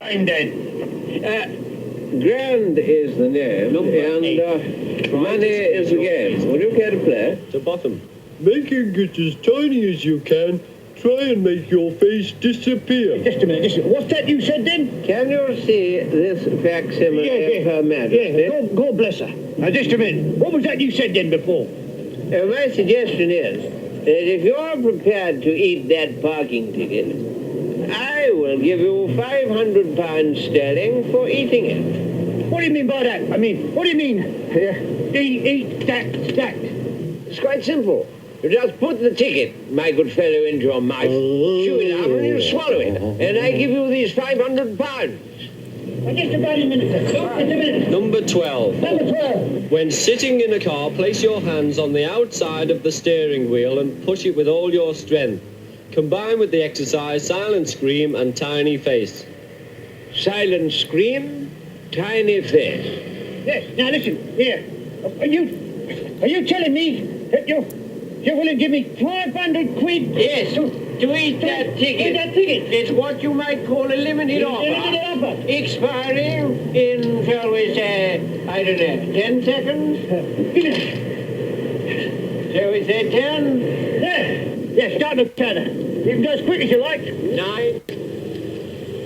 Fine then. Grand is the name, money is the game. Would you care to play? To bottom. Making it as tiny as you can, try and make your face disappear. Just a minute. What's that you said then? Can you see this facsimile of Her Majesty? Yeah, God bless her. Now, just a minute. What was that you said then before? My suggestion is that if you're prepared to eat that parking ticket, I will give you £500 sterling for eating it. What do you mean by that? I mean, what do you mean? Eat that. It's quite simple. You just put the ticket, my good fellow, into your mouth, chew it up, and you swallow it. And I give you these £500. Just about a minute, sir. Just a minute. Number 12. Number 12. When sitting in a car, place your hands on the outside of the steering wheel and push it with all your strength. Combine with the exercise silent scream and tiny face. Silent scream, tiny face. Yes. Now listen. Here. Are you telling me that you're willing to give me 500 quid? Yes. To eat that ticket. Eat that ticket. It's what you might call a limited offer. Limited offer. Expiring in, shall we say, I don't know, 10 seconds? Shall we say 10? Yes, start the counter. You can go as quick as you like. 9,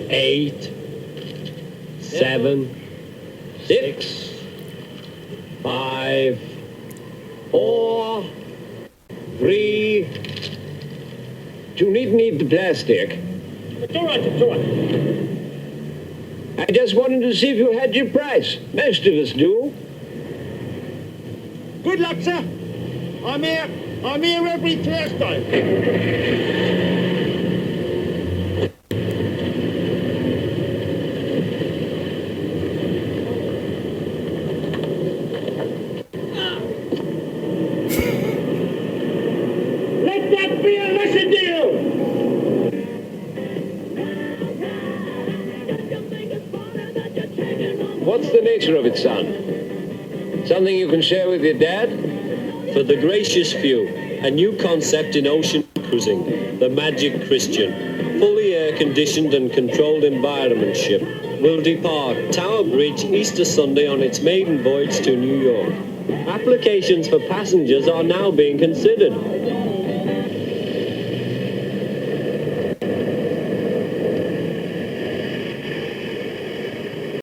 8, 7, 6, 5, 4, 3. You needn't eat the plastic. It's all right. I just wanted to see if you had your price. Most of us do. Good luck, sir. I'm here every Thursday. Let that be a lesson to you. What's the nature of it, son? Something you can share with your dad? For the gracious few, a new concept in ocean cruising, the Magic Christian. Fully air-conditioned and controlled environment ship will depart Tower Bridge Easter Sunday on its maiden voyage to New York. Applications for passengers are now being considered.